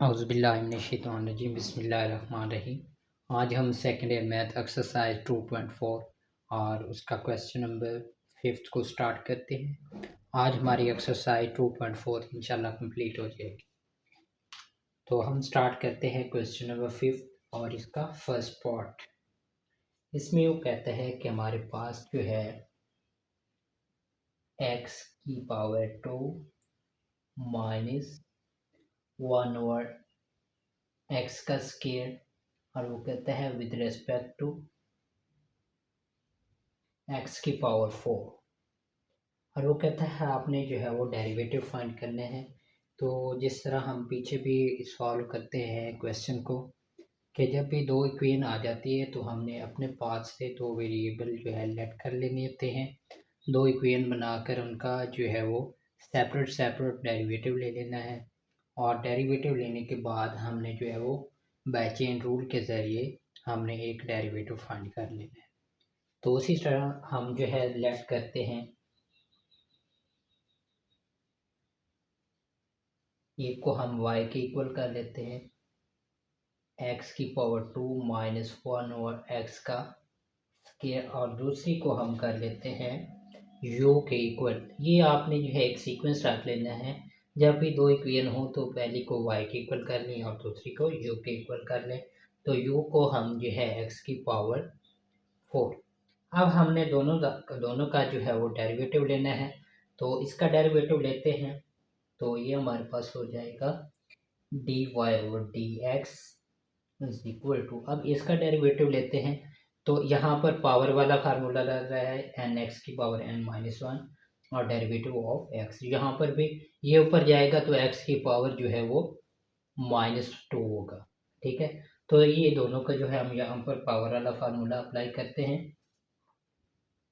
औज़ुबिल्लाहिमिनश्शैतानिर्रजीम बिस्मिल्लाहिर्रहमानिर्रहीम। आज हम सेकंड ईयर मैथ एक्सरसाइज 2.4 और उसका क्वेश्चन नंबर 5 को स्टार्ट करते हैं। आज हमारी एक्सरसाइज 2.4 इंशाल्लाह कंप्लीट हो जाएगी। तो हम स्टार्ट करते हैं क्वेश्चन नंबर 5 और इसका फर्स्ट पार्ट। इसमें वो कहता है कि हमारे पास जो है x की पावर 2 माइनस 1 ओवर x का स्क्वायर, और वो कहता है विद रेस्पेक्ट टू x की पावर 4, और वो कहता है आपने जो है वो डेरिवेटिव फाइंड करने हैं। तो जिस तरह हम पीछे भी सॉल्व करते हैं क्वेश्चन को कि जब भी दो इक्वेशन आ जाती है तो हमने अपने पास से दो वेरिएबल जो है लेट कर लेने होते हैं, दो इक्वेशन बनाकर उनका जो है वो सेपरेट डेरिवेटिव ले लेना है, और डेरिवेटिव लेने के बाद हमने जो है वो बाय चेन रूल के ज़रिए हमने एक डेरिवेटिव फाइंड कर लेना है। तो उसी तरह हम जो है लेट करते हैं, एक को हम y के इक्वल कर लेते हैं x की पावर 2 माइनस 1 ओवर x का स्क्वायर, और दूसरी को हम कर लेते हैं u के इक्वल। ये आपने जो है एक सीक्वेंस रख लेना है, जब भी दो इक्वेशन हो तो पहली को y के इक्वल कर लें और दूसरी को u के इक्वल कर लें। तो u को हम जो है x की पावर 4। अब हमने दोनों का जो है वो डेरिवेटिव लेना है, तो इसका डेरिवेटिव लेते हैं। तो ये हमारे पास हो जाएगा dy over dx is equal to, अब इसका डेरिवेटिव लेते हैं तो यहाँ पर पावर वाला फार्मूला लग रहा है एन एक्स की पावर n माइनस 1 और डेरिवेटिव ऑफ x, यहाँ पर भी ये ऊपर जाएगा तो x की पावर जो है वो -2 होगा। ठीक है, तो ये दोनों का जो है हम यहाँ पर पावर वाला फार्मूला अप्लाई करते हैं।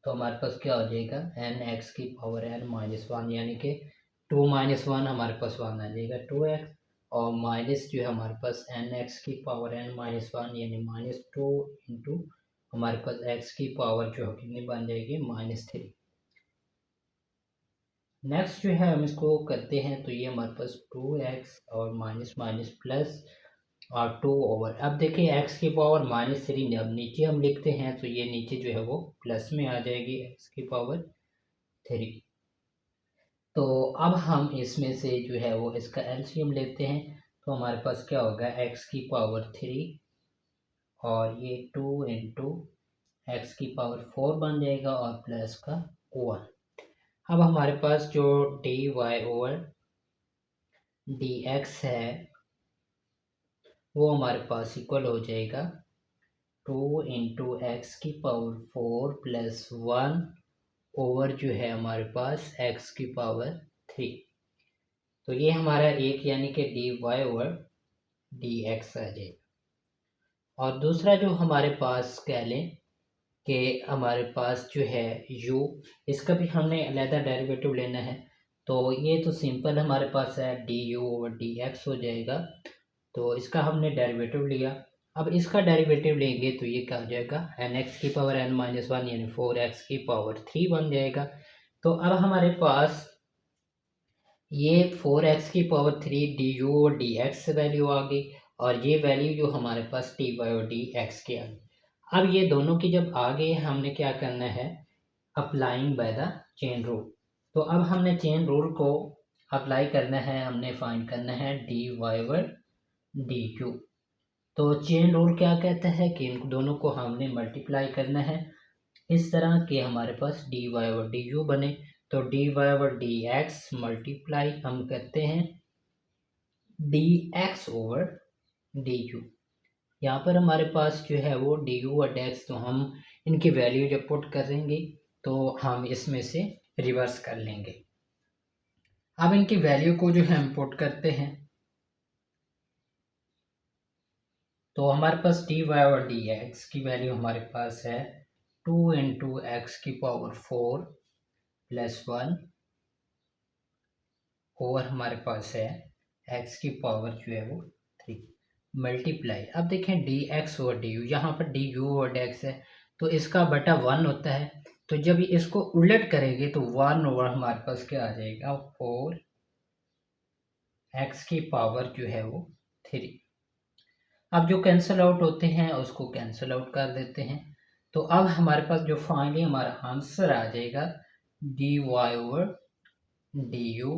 तो हमारे पास क्या हो जाएगा एन एक्स की पावर n माइनस 1, यानी कि 2 माइनस 1 हमारे पास 1 आ जाएगा 2x, और माइनस जो है हमारे पास एन एक्स की पावर n माइनस 1 यानी -2 इंटू हमारे पास x की पावर जो कितनी बन जाएगी -3। नेक्स्ट जो है हम इसको करते हैं तो ये हमारे पास 2x और माइनस माइनस प्लस और 2 ओवर, अब देखिए x की पावर -3 अब नीचे हम लिखते हैं तो ये नीचे जो है वो प्लस में आ जाएगी x की पावर 3। तो अब हम इसमें से जो है वो इसका एलसीएम लेते हैं, तो हमारे पास क्या होगा x की पावर 3 और ये 2 इंटू एक्स की पावर 4 बन जाएगा और प्लस का 1। अब हमारे पास जो dy ओवर dx है वो हमारे पास इक्वल हो जाएगा 2 इंटू एक्स की पावर 4 प्लस 1 ओवर जो है हमारे पास x की पावर 3। तो ये हमारा एक यानी कि dy ओवर dx आ जाएगा। और दूसरा जो हमारे पास कह लें कि हमारे पास जो है u, इसका भी हमने अलहदा डेरिवेटिव लेना है। तो ये तो सिंपल हमारे पास है du ओवर dx हो जाएगा, तो इसका हमने डेरिवेटिव लिया। अब इसका डेरिवेटिव लेंगे तो ये क्या हो जाएगा एन एक्स की पावर n माइनस 1 यानी 4x की पावर 3 बन जाएगा। तो अब हमारे पास ये 4x की पावर 3 du और dx वैल्यू आ गई, और ये वैल्यू जो हमारे पास dy और dx की आ गई। अब ये दोनों की जब आ गए हमने क्या करना है applying by the chain rule. तो अब हमने चेन रूल को अप्लाई करना है, हमने फाइंड करना है dy ओवर dq। तो चेन रूल क्या कहता है कि इन दोनों को हमने मल्टीप्लाई करना है इस तरह कि हमारे पास dy ओवर du बने। तो dy ओवर dx मल्टीप्लाई हम करते हैं dx ओवर du। यहाँ पर हमारे पास जो है वो du और dx, तो हम इनकी वैल्यू जब पुट करेंगे तो हम इसमें से रिवर्स कर लेंगे। अब इनकी वैल्यू को जो है हम पुट करते हैं, तो हमारे पास dy और dx की वैल्यू हमारे पास है 2 इंटू एक्स की पावर 4 प्लस 1 और हमारे पास है x की पावर जो है वो 3 मल्टीप्लाई। अब देखें dx और du, यहाँ पर du और dx है तो इसका बटा 1 होता है, तो जब इसको उलट करेंगे तो 1 ओवर हमारे पास क्या आ जाएगा 4 x की पावर जो है वो 3। अब जो कैंसिल आउट होते हैं उसको कैंसिल आउट कर देते हैं। तो अब हमारे पास जो फाइनली हमारा आंसर आ जाएगा dy ओवर du,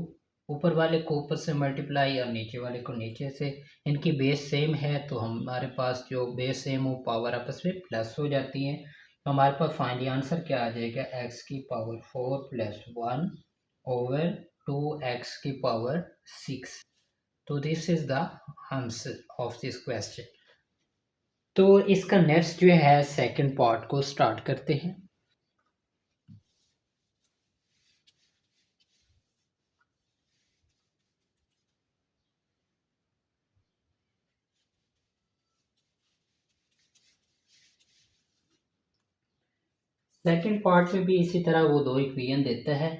ऊपर वाले को ऊपर से मल्टीप्लाई और नीचे वाले को नीचे से। इनकी बेस सेम है तो हमारे पास जो बेस सेम हो पावर आपस में प्लस हो जाती है। तो हमारे पास फाइनली आंसर क्या आ जाएगा, x की पावर 4 प्लस 1 ओवर 2x की पावर 6। तो this is the answer of this question. तो इसका नेक्स्ट जो है सेकंड पार्ट को स्टार्ट करते हैं। सेकंड पार्ट में भी इसी तरह वो दो इक्वेशन देता है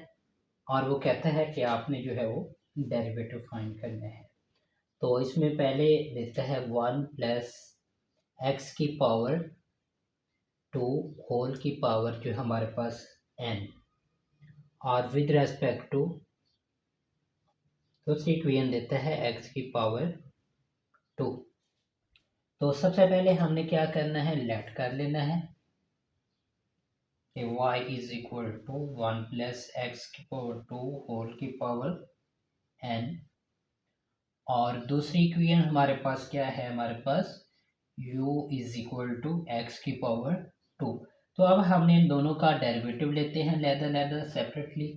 और वो कहता है कि आपने जो है वो डेरिवेटिव फाइंड करना है। तो इसमें पहले देता है 1 प्लस एक्स की पावर 2 होल की पावर जो हमारे पास n, और विद रेस्पेक्ट टू दूसरी इक्वेशन देता है x की पावर 2। तो सबसे पहले हमने क्या करना है, लेट कर लेना है कि y is equal to 1 plus x की पावर 2 होल की पावर n, और दूसरी इक्वेशन हमारे पास क्या है, हमारे पास u is equal to x की पावर 2। तो अब हमने इन दोनों का डेरिवेटिव लेते हैं लेदर सेपरेटली।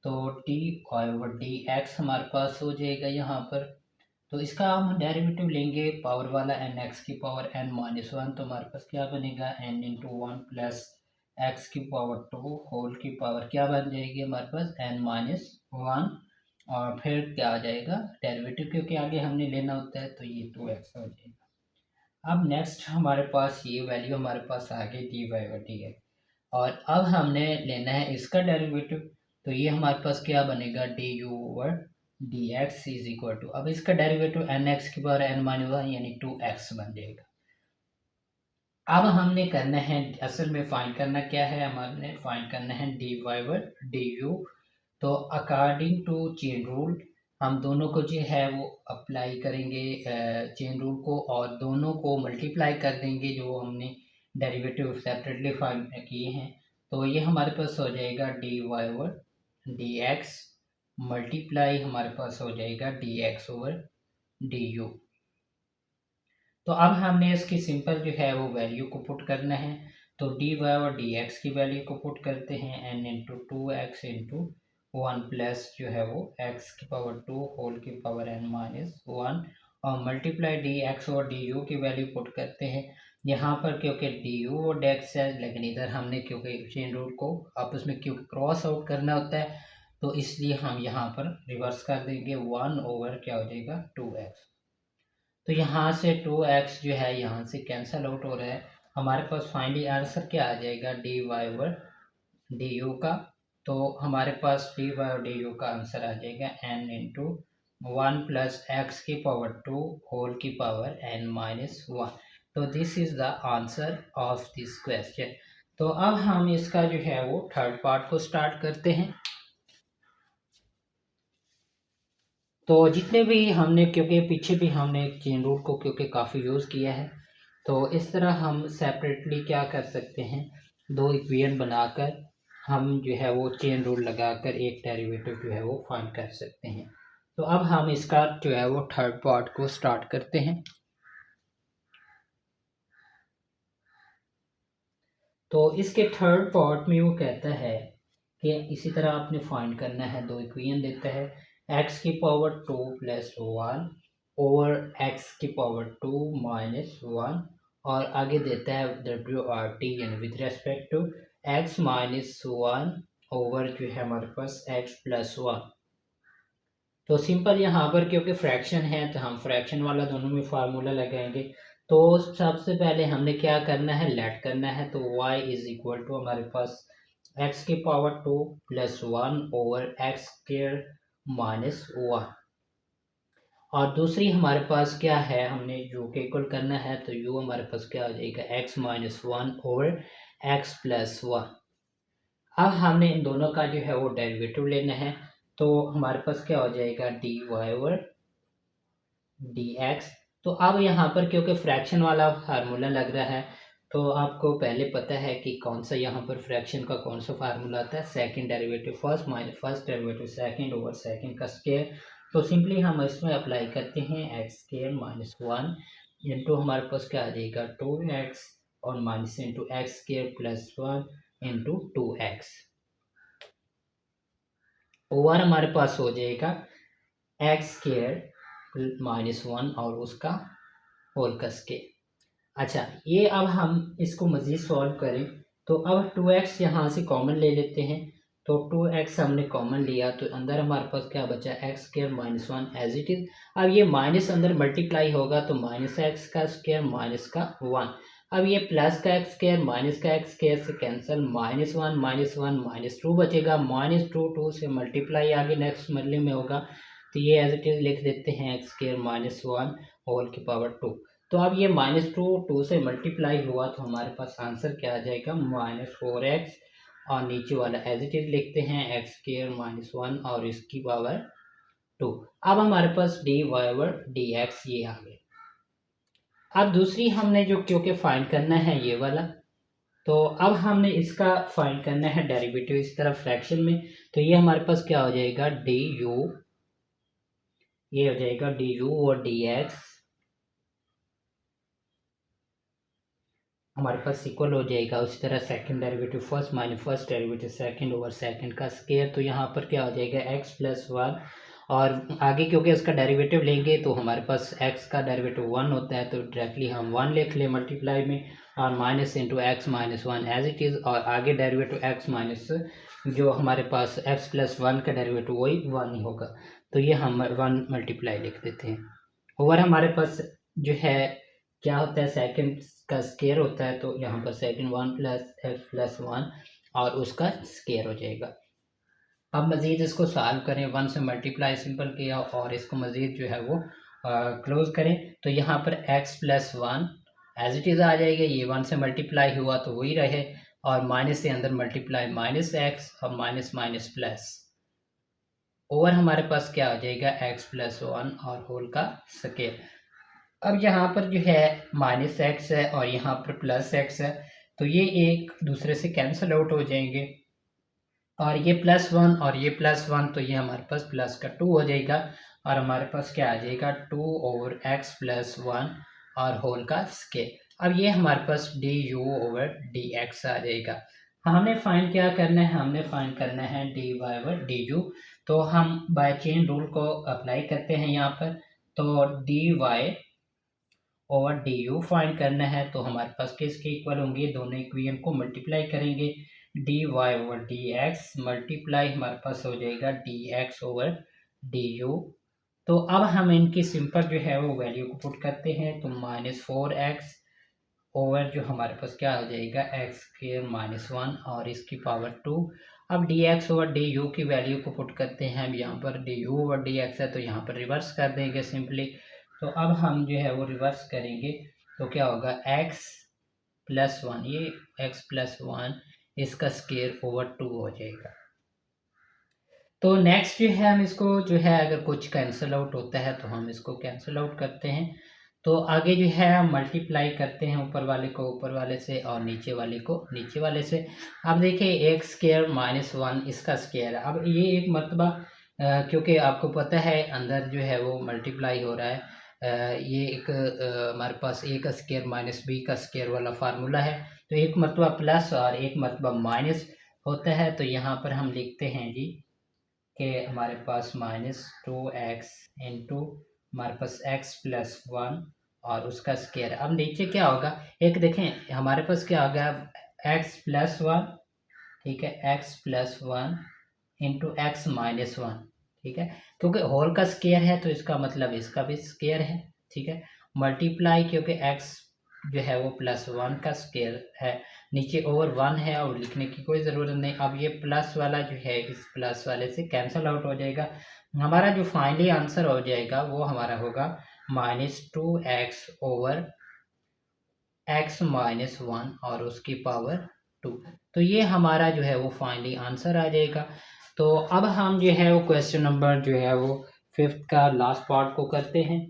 तो t ओवर डी एक्स हमारे पास हो जाएगा यहाँ पर। तो इसका हम डेरिवेटिव लेंगे पावर वाला एन एक्स की पावर n माइनस 1। तो हमारे पास क्या बनेगा, n इंटू 1 प्लस एक्स की पावर 2 होल की पावर क्या बन जाएगी हमारे पास n माइनस 1, और फिर क्या आ जाएगा डेरिवेटिव, क्योंकि आगे हमने लेना होता है तो ये 2x हो जाएगा। अब नेक्स्ट हमारे पास ये वैल्यू हमारे पास आ गई डी वाई और डी एक्स, और अब हमने लेना है इसका डेरिवेटिव। तो ये हमारे पास क्या बनेगा, d u over d x is equal to, अब इसका डेरिवेटिव एन एक्स की पावर एन माइनस 1 यानी 2x बन जाएगा। अब हमने करना है, असल में फाइंड करना क्या है, हमारे फाइंड करना है d y over d u. तो अकॉर्डिंग टू चेन रूल हम दोनों को जो है वो अप्लाई करेंगे चेन रूल को, और दोनों को मल्टीप्लाई कर देंगे जो हमने डेरिवेटिव सेपरेटली फाइंड किए हैं। तो ये हमारे पास हो जाएगा d y over d x multiply हमारे पास हो जाएगा d x over d u. तो अब हमने इसकी सिंपल जो है वो वैल्यू को पुट करना है। तो डी वाई और डी एक्स की वैल्यू को पुट करते हैं, N into 2x into 1 plus जो है वो x की पावर 2 होल की पावर n माइनस 1, और मल्टीप्लाई डी एक्स और डी यू की वैल्यू पुट करते हैं। यहाँ पर क्योंकि डी यू और डी एक्स है, लेकिन इधर हमने क्योंकि चेन रूल को आपस में क्योंकि क्रॉस आउट करना होता है तो इसलिए हम यहाँ पर रिवर्स कर देंगे, 1 ओवर क्या हो जाएगा 2x। तो यहाँ से 2x जो है यहाँ से कैंसल आउट हो रहा है। हमारे पास फाइनली आंसर क्या आ जाएगा, d y over d u का। तो हमारे पास डी वाई और डी यू का आंसर आ जाएगा n इंटू 1 प्लस एक्स की पावर 2 होल की पावर n माइनस 1। तो this is the answer of this question. तो अब हम इसका जो है वो थर्ड पार्ट को स्टार्ट करते हैं। तो जितने भी हमने, क्योंकि पीछे भी हमने चेन रूल को क्योंकि काफ़ी यूज़ किया है, तो इस तरह हम सेपरेटली क्या कर सकते हैं, दो इक्वेशन बनाकर हम जो है वो चेन रूल लगाकर एक डेरिवेटिव जो है वो फाइंड कर सकते हैं। तो अब हम इसका जो है वो थर्ड पार्ट को स्टार्ट करते हैं। तो इसके थर्ड पार्ट में वो कहता है कि इसी तरह आपने फाइंड करना है, दो इक्वेशन देता है x की पावर 2 प्लस 1 ओवर x की पावर 2 माइनस 1, और आगे देता है डब्ल्यू आर टी यानी with respect to x minus 1 over जो है हमारे पास x प्लस 1। तो सिंपल यहाँ पर क्योंकि फ्रैक्शन है तो हम फ्रैक्शन वाला दोनों में फार्मूला लगाएंगे। तो सबसे पहले हमने क्या करना है, लेट करना है। तो y इज इक्वल टू हमारे पास x की power 2 plus 1 over x square minus 1, और दूसरी हमारे पास क्या है, हमने u के इक्वल करना है। तो u हमारे पास क्या हो जाएगा, x minus 1 over x plus 1। अब हमने इन दोनों का जो है वो डेरिवेटिव लेना है। तो हमारे पास क्या हो जाएगा, d y over d x तो अब यहाँ पर क्योंकि फ्रैक्शन वाला फार्मूला लग रहा है, तो आपको पहले पता है कि कौन सा यहाँ पर फ्रैक्शन का कौन सा फार्मूला आता है, second derivative first minus first derivative second over second का स्क्वायर। तो सिंपली हम इसमें अप्लाई करते हैं एक्स स्क्वायर माइनस 1 इंटू हमारे पास क्या आ जाएगा 2x और minus into x square plus 1 into 2x over हमारे पास हो जाएगा एक्स स्क्वायर माइनस 1 और उसका होल का स्क्वायर। अच्छा, ये अब हम इसको मज़ीद सॉल्व करें तो अब 2x यहाँ से कॉमन ले लेते हैं। तो 2x हमने कॉमन लिया तो अंदर हमारे पास क्या बचा x square minus 1 as it is. अब ये माइनस अंदर मल्टीप्लाई होगा तो माइनस एक्स का स्क्वायर माइनस का 1। अब ये प्लस का एक्स स्क्वायर माइनस का एक्स स्क्वायर से कैंसिल, माइनस 1 माइनस 2 बचेगा, माइनस 2 से मल्टीप्लाई आगे नेक्स्ट मरले में होगा। तो ये एज इट इज़ लिख देते हैं एक्स स्क्वायर माइनस 1 होल की पावर 2। तो अब ये -2 से मल्टीप्लाई हुआ तो हमारे पास आंसर क्या आ जाएगा -4x और नीचे वाला एज इट इज लिखते हैं एक्स स्क्वायर माइनस 1 और इसकी पावर 2। अब हमारे पास dy ओवर dx ये आ गए। अब दूसरी हमने जो क्योंकि फाइंड करना है ये वाला, तो अब हमने इसका फाइंड करना है डेरिवेटिव इस तरफ फ्रैक्शन में। तो ये हमारे पास क्या हो जाएगा du, ये हो जाएगा du और dx हमारे पास इक्वल हो जाएगा। उसी तरह second derivative first minus first derivative second over second का स्क्वायर। तो यहाँ पर क्या हो जाएगा x प्लस 1 और आगे क्योंकि इसका डेरिवेटिव लेंगे तो हमारे पास x का डेरिवेटिव 1 होता है तो डायरेक्टली हम 1 लिख लें मल्टीप्लाई में और minus into x minus 1 as it is और आगे डेरिवेटिव x माइनस जो हमारे पास x प्लस 1 का डेरिवेटिव वही 1 ही होगा। तो ये हम 1 मल्टीप्लाई लिख देते हैं। ओवर हमारे पास जो है क्या होता है सेकंड का स्केयर होता है तो यहाँ पर सेकंड 1 प्लस एक्स प्लस 1 और उसका स्केयर हो जाएगा। अब मज़ीद इसको सॉल्व करें, 1 से मल्टीप्लाई सिंपल किया और इसको मज़ीद जो है वो क्लोज करें तो यहाँ पर x plus 1 as it is आ जाएगा। ये 1 से मल्टीप्लाई हुआ तो वही रहे और माइनस से अंदर मल्टीप्लाई माइनस एक्स और माइनस माइनस प्लस ओवर हमारे पास क्या हो जाएगा x प्लस 1 और होल का स्केयर। अब यहाँ पर जो है माइनस एक्स है और यहाँ पर प्लस एक्स है तो ये एक दूसरे से कैंसिल आउट हो जाएंगे और ये +1 और ये +1 तो ये हमारे पास प्लस का 2 हो जाएगा और हमारे पास क्या आ जाएगा 2 ओवर x प्लस 1 और होल का स्केयर। अब ये हमारे पास du ओवर dx आ जाएगा। हमने फाइंड क्या करना है, हमने फाइंड करना है dy ओवर du। तो हम बाय चेन रूल को अप्लाई करते हैं यहाँ पर। तो dy ओवर du फाइंड करना है तो हमारे पास किसके इक्वल होंगे, दोनों इक्वेशन को मल्टीप्लाई करेंगे dy ओवर dx मल्टीप्लाई हमारे पास हो जाएगा dx ओवर du। तो अब हम इनकी सिंपल जो है वो वैल्यू को पुट करते हैं तो -4x ओवर जो हमारे पास क्या हो जाएगा एक्स स्क्वायर माइनस 1 और इसकी पावर 2। अब dx ओवर du की वैल्यू को पुट करते हैं, अब यहाँ पर du ओवर dx है तो यहाँ पर रिवर्स कर देंगे सिंपली। तो अब हम जो है वो रिवर्स करेंगे तो क्या होगा x प्लस 1, ये x प्लस 1 इसका स्क्वायर ओवर 2 हो जाएगा। तो नेक्स्ट जो है हम इसको जो है अगर कुछ कैंसिल आउट होता है तो हम इसको कैंसिल आउट करते हैं। तो आगे जो है हम मल्टीप्लाई करते हैं ऊपर वाले को ऊपर वाले से और नीचे वाले को नीचे वाले से। अब देखिए एक्स स्क्वायर माइनस 1 इसका स्क्वायर है। अब ये एक मरतबा क्योंकि आपको पता है अंदर जो है वो मल्टीप्लाई हो रहा है, ये एक हमारे पास ए का स्क्वायर माइनस बी का स्क्वायर वाला फार्मूला है। तो एक मरतबा प्लस और एक मरतबा माइनस होता है। तो यहाँ पर हम लिखते हैं जी कि हमारे पास -2x इंटू हमारे पास x प्लस 1 और उसका स्क्वायर। अब नीचे क्या होगा, एक देखें हमारे पास क्या होगा x प्लस 1, ठीक है, x plus 1 into x minus 1, ठीक है, क्योंकि होल का स्क्वायर है तो इसका मतलब इसका भी स्क्वायर है, ठीक है, मल्टीप्लाई क्योंकि x जो है वो +1 का स्क्वायर है, नीचे ओवर 1 है और लिखने की कोई ज़रूरत नहीं। अब ये प्लस वाला जो है इस प्लस वाले से कैंसिल आउट हो जाएगा। हमारा जो फाइनली आंसर हो जाएगा वो हमारा होगा -2x ओवर x माइनस 1 और उसकी पावर 2। तो ये हमारा जो है वो फाइनली आंसर आ जाएगा। तो अब हम जो है वो क्वेश्चन नंबर जो है वो 5th का लास्ट पार्ट को करते हैं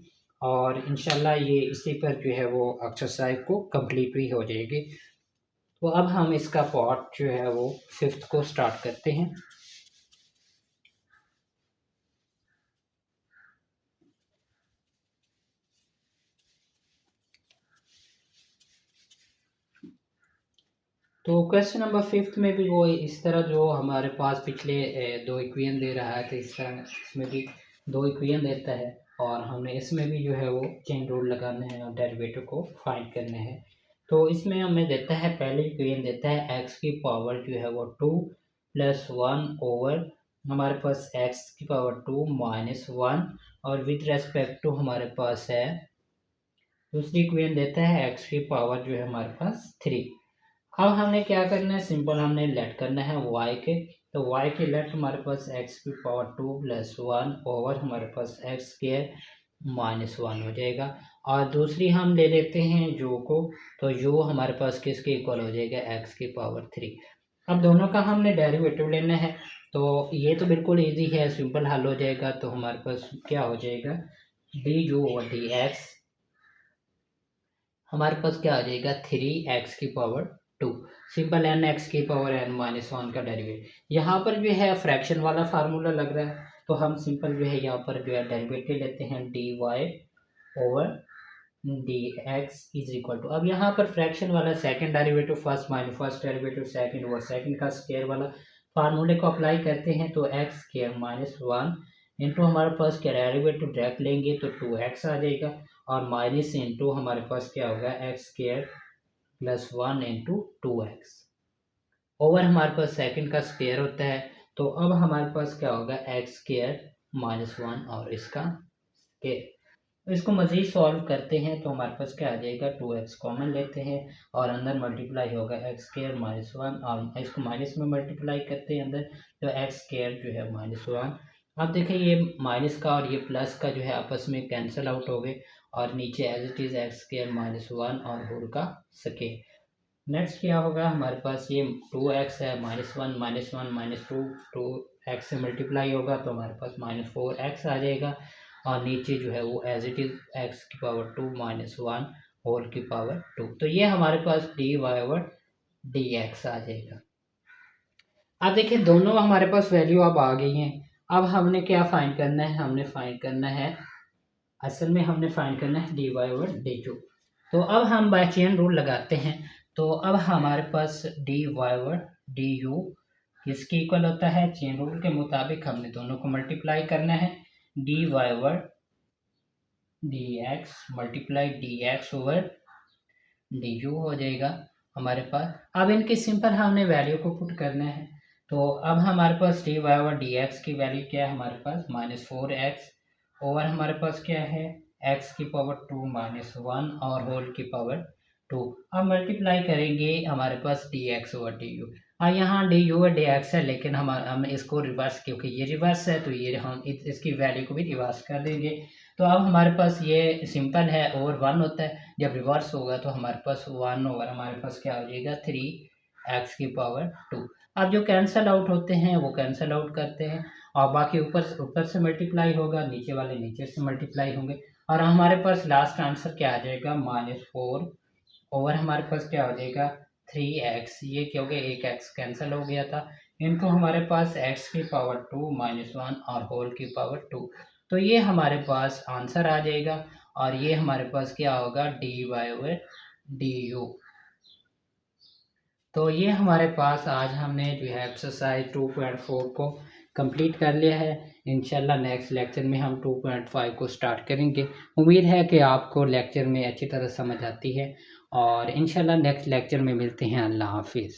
और इंशाल्लाह ये इसी पर जो है वो एक्सरसाइज को कंप्लीट भी हो जाएगी। तो अब हम इसका पार्ट जो है वो 5th को स्टार्ट करते हैं। तो क्वेश्चन नंबर 5th में भी वो इस तरह जो हमारे पास पिछले दो इक्वेशन दे रहा है, तो इस तरह इसमें भी दो इक्वेशन देता है और हमें इसमें भी जो है वो चेन रूल लगाना है और डेरिवेटिव को फाइंड करना है। तो इसमें हमें देता है, पहले इक्वेशन देता है एक्स की पावर जो है वो 2 + 1 ओवर हमारे पास एक्स की पावर 2 - 1 और विद रेस्पेक्ट टू हमारे पास है दूसरी इक्वेशन देता है एक्स की पावर जो है हमारे पास 3। अब हमने क्या करना है, सिंपल हमने लेट करना है y के, तो y के लेट हमारे पास x की पावर 2 + 1 ओवर हमारे पास x स्क्वायर -1 हो जाएगा। और दूसरी हम ले लेते हैं u को, तो u हमारे पास किसके इक्वल हो जाएगा, x की पावर 3। अब दोनों का हमने डेरिवेटिव लेना है, तो ये तो बिल्कुल इजी है, सिंपल हल हो जाएगा। तो हमारे पास क्या हो जाएगा, du/dx हमारे पास क्या आ जाएगा, 3x की पावर 2, सिंपल n x की पावर n - 1 का डेरिवेटिव। यहाँ पर जो है फ्रैक्शन वाला फार्मूला लग रहा है, तो हम सिंपल जो है यहाँ पर जो है डेरिवेटिव लेते हैं dy/dx इज इक्वल टू, अब यहाँ पर फ्रैक्शन वाला second derivative first minus first derivative second और सेकंड का स्क्वायर वाला फार्मूले को अप्लाई करते हैं, तो x स्क्वायर -1 इंटू हमारे पास क्या डेरिवेटिव डायरेक्ट लेंगे तो 2x आ जाएगा और माइनस इंटू हमारे पास क्या होगा, x square +1 into 2x over हमारे पास सेकंड का स्क्वायर होता है। तो अब हमारे पास क्या होगा, एक्स स्क्वायर -1 और इसका स्क्वायर। तो इसको मज़ीद सॉल्व करते हैं तो हमारे पास क्या आ जाएगा, 2x कॉमन लेते हैं और अंदर मल्टीप्लाई होगा एक्स स्क्वायर -1 और इसको माइनस में मल्टीप्लाई करते हैं अंदर, तो एक्स स्क्वायर जो है -1। अब देखिए ये माइनस का और ये प्लस का जो है आपस में कैंसिल आउट हो गए और नीचे as it is x square -1 और होल का स्क्वायर। नेक्स्ट क्या होगा, हमारे पास ये 2x है, -1 -1 -2 2x से मल्टीप्लाई होगा तो हमारे पास -4x आ जाएगा और नीचे जो है वो एज इट इज़ एक्स की पावर 2 -1 होल की पावर 2। तो ये हमारे पास dy/dx आ जाएगा। अब देखिए दोनों हमारे पास वैल्यू अब आ गई हैं। अब हमने क्या फाइंड करना है, हमने फाइंड करना है, असल में हमने फाइंड करना है dy/du। तो अब हम बाय चेन रूल लगाते हैं, तो अब हमारे पास dy/du किसके इक्वल होता है, चेन रूल के मुताबिक हमने दोनों को मल्टीप्लाई करना है, dy/dx multiply dx over du हो जाएगा हमारे पास। अब इनके सिंपल हमने वैल्यू को पुट करना है, तो अब हमारे पास dy/dx की वैल्यू क्या है, हमारे पास -4x ओवर हमारे पास क्या है, x की पावर 2 -1 और होल की पावर 2। अब मल्टीप्लाई करेंगे हमारे पास dx/du। हाँ यहाँ du/dx है, लेकिन हम इसको रिवर्स, क्योंकि ये रिवर्स है तो ये हम इसकी वैल्यू को भी रिवर्स कर देंगे। तो अब हमारे पास ये सिंपल है, ओवर 1 होता है, जब रिवर्स होगा तो हमारे पास 1 ओवर हमारे पास क्या हो जाएगा, 3x की पावर 2। अब जो कैंसिल आउट होते हैं वो कैंसिल आउट करते हैं और बाकी ऊपर ऊपर से मल्टीप्लाई होगा, नीचे वाले नीचे से मल्टीप्लाई होंगे और हमारे पास लास्ट आंसर क्या आ जाएगा, -4 ओवर हमारे पास क्या हो जाएगा 3x, ये क्योंकि एक x कैंसिल हो गया था, इनको हमारे पास x की पावर 2 -1 और होल की पावर 2। तो ये हमारे पास आंसर आ जाएगा और ये हमारे पास क्या होगा, dy/du। तो ये हमारे पास आज हमने जो है एक्सरसाइज 2.4 को कंप्लीट कर लिया है। इंशाल्लाह नेक्स्ट लेक्चर में हम 2.5 को स्टार्ट करेंगे। उम्मीद है कि आपको लेक्चर में अच्छी तरह समझ आती है और इंशाल्लाह नेक्स्ट लेक्चर में मिलते हैं। अल्लाह हाफिज़।